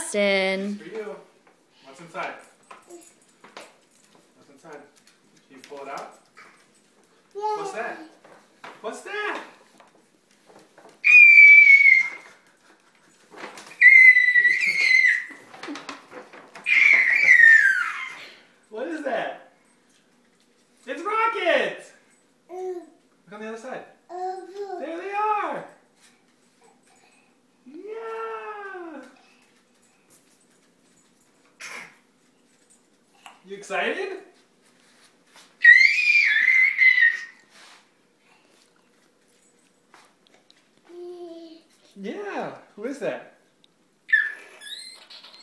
Justin. For you. What's inside? What's inside? Can you pull it out? Yeah. What's that? What's that? What is that? It's rockets! Look on the other side. There they are! Yeah! You excited? Yeah. Who is that?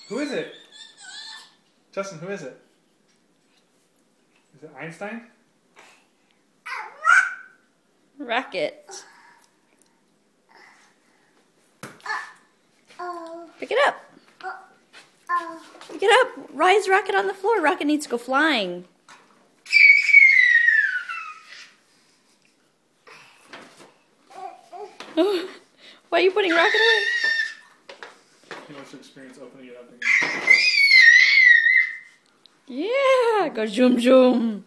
Who is it? Justin, who is it? Is it Einstein? Rocket. Pick it up. Pick it up. Rise Rocket on the floor. Rocket needs to go flying. Why are you putting Rocket away? He wants to experience opening it up again. Yeah, go zoom zoom.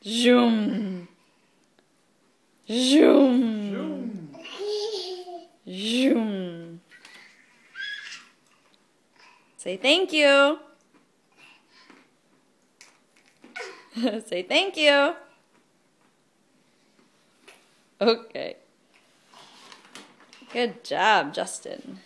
Zoom. Zoom. Zoom. Zoom. Say thank you. Say thank you. Okay. Good job, Justin.